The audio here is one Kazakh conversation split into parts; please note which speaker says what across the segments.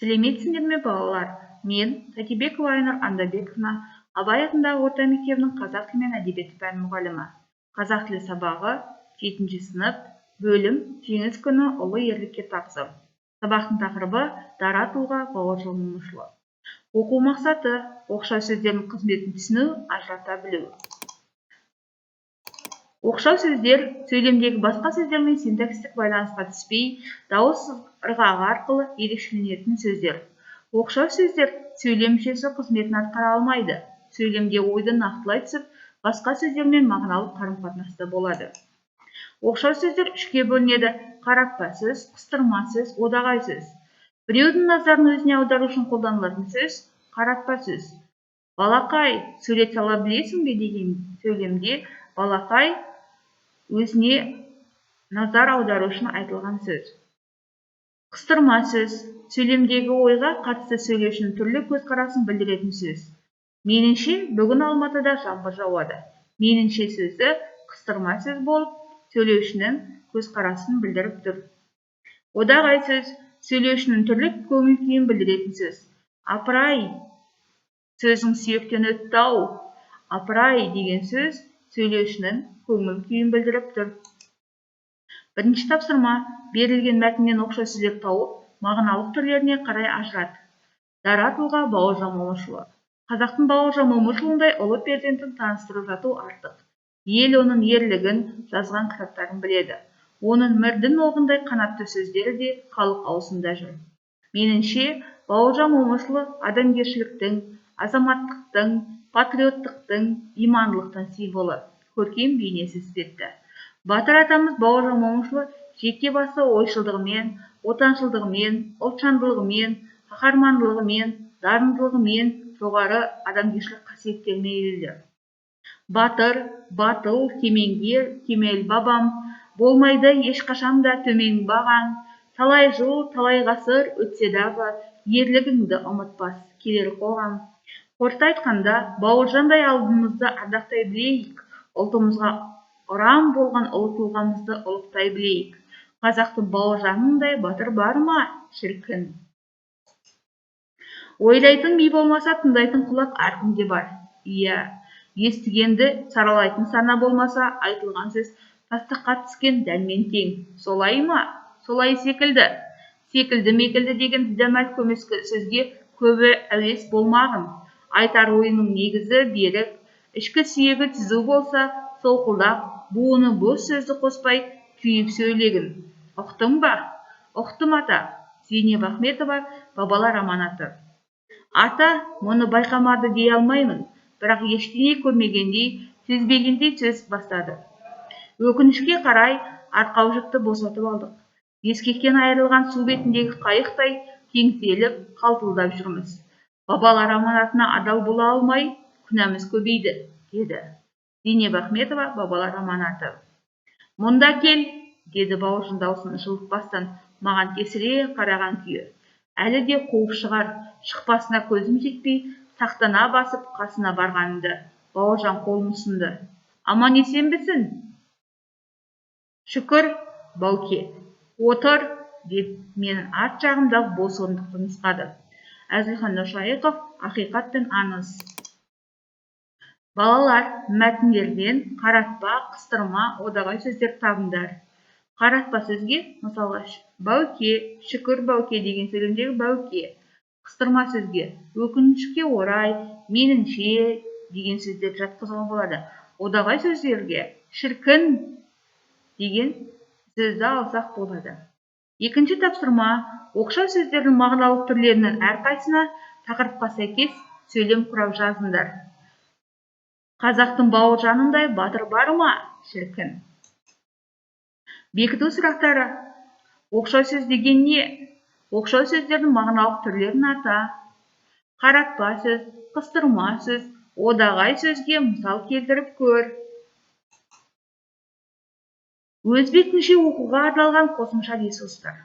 Speaker 1: Сәлеметсіңдер ме балалар? Мен Сәтибекова Айнұр Андабековна, Абай атындағы орта мектебінің қазақ тілі мен әдебиеті пәні мұғалімі. Қазақ тілі сабағы 7-ші сынып, бөлім жеңіс күні ұлы ерлікке тағзым. Сабақтың тақырыбы дара тұлға Бауыржан Момышұлы. Оқу мақсаты оқшау сөздердің қызметін түсіну, ажырата білу. Оқшау сөздер сөйлемдегі басқа сөздермен синтаксистік байланысқа түспей, дауыс ырғағы арқылы ерекшеленетін сөздер. Оқшау сөздер сөйлем мүшесі қызметін атқара алмайды. Сөйлемде ойды нақтылай түсіп, басқа сөздермен мағыналық қарым-қатынаста болады. Оқшау сөздер үшке бөлінеді: қаратпа сөз, қыстырма сөз, одағай сөз. Біреудің назарын өзіне аудару үшін қолданылатын сөз қаратпа сөз. Балақай, сурет сала білесің бе деген сөйлемде балақай өзіне назар аудару үшін айтылған сөз. Қыстырма сөз сөйлемдегі ойға қатысты сөйлеушінің түрлі көзқарасын білдіретін сөз. Меніңше, бүгін Алматыда жаңбыр жауады. Меніңше сөзі қыстырма сөз болып, сөйлеушінің көзқарасын білдіріп тұр. Одағай сөз сөйлеушінің түрлі көңіл күйін білдіретін сөз. Апырай, сөзің сүйектен өтті-ау. Апырай деген сөз сөйлеушінің көңіл күйін білдіріп тұр. Бірінші тапсырма: берілген мәтіннен оқшау сөздер тауып, мағыналық түрлеріне қарай ажырат. Дара тұлға Бауыржан Момышұлы. Қазақтың Бауыржан Момышұлындай ұлы перзентін таныстырып жату артық. Ел оның ерлігін, жазған кітаптарын біледі. Оның мірдің оғындай қанатты сөздері де халық аузында жүр. Меніңше, Бауыржан Момышұлы адамгершіліктің, азаматтықтың, патриоттықтың, имандылықтың символы, көркем бейнесі іспетті. Батыр атамыз Бауыржан Момышұлы жеке басы ойшылдығымен, отаншылдығымен, ұлтжандылығымен, қаһармандылығымен, дарындылығымен, жоғары адамгершілік қасиеттерімен елді. Батыр, батыл, кемеңгер, кемел бабам, болмайды ешқашанда төмен бағаң. Талай жыл, талай ғасыр өтсе дағы, ерлігіңді ұмытпас келер қоғам. Қорыта айтқанда, Бауыржандай алдымызды ардақтай білейік, ұлтымызға ұран болған ұлы тұлғамызды ұлықтай білейік. Қазақтың Бауыржанындай батыр бар ма, шіркін? Ойлайтын би болмаса, тыңдайтын құлақ әркімде бар. Иә, естігенді саралайтын сана болмаса, айтылған сөз тастаққа түскен дәнмен тең. Солай ма? Солай секілді. Секілді-мекілді деген дәмәл көмескі сөзге көбі әуес болмағын. Айтар ойының негізі берік, ішкі сүйегі түзу болса, солқылдақ, буыны бос сөзді қоспай, күйіп сөйлегін. Ұқтың ба? Ұқтым ата. Зейнеп Ахметова, бабалар аманаты. Ата мұны байқамады дей алмаймын, бірақ ештеңе көрмегендей, сезбегендей сөз бастады. Өкінішке қарай, арқау жүкті босатып алдық. Ескектен айырылған су бетіндегі қайықтай теңселіп, қалтылдап жүрміз. Бабалар аманатына адал бола алмай, күнәміз көбейді, деді. Зейнеп Ахметова, бабалар аманаты. Мұнда кел, деді Бауыржан даусын жылытпастан, маған тесіре қараған күйі. Әлі де қуып шығар, шықпасына көзім жетпей, сақтана басып қасына барғанымды. Бауыржан қолын ұсынды. Аман есенбісің? Шүкір, Бауке. Отыр, деп менің арт жағымдағы бос орындықты нұсқады. Әзілхан Нұршайықов, ақиқат пен аңыз. Балалар, мәтіндерден қаратпа, қыстырма, одағай сөздер табыңдар. Қаратпа сөзге, мысалға, Бауке, шүкір Бауке деген сөйлемдегі Бауке. Қыстырма сөзге, өкінішке орай, меніңше деген сөздер жатқызуға болады. Одағай сөздерге, шіркін деген сөзді алсақ болады. Екінші тапсырма: оқшау сөздердің мағыналық түрлерінің әрқайсына тақырыпқа сәйкес сөйлем құрап жазыңдар. Қазақтың Бауыржанындай батыр бар ма, шіркін? Бекіту сұрақтары. Оқшау сөз деген не? Оқшау сөздердің мағыналық түрлерін ата. Қаратпа сөз, қыстырма сөз, одағай сөзге мысал келтіріп көр. Өз бетінше оқуға арналған қосымша ресурстар.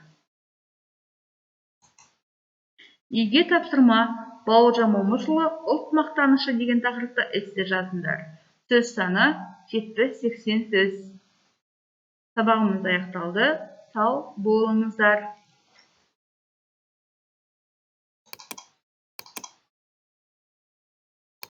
Speaker 1: Үйге тапсырма: Бауыржан Момышұлы ұлт мақтанышы деген тақырыпта эссе жазыңдар. Сөз саны 70-80 сөз. Сабағымыз аяқталды. Сау болыңыздар.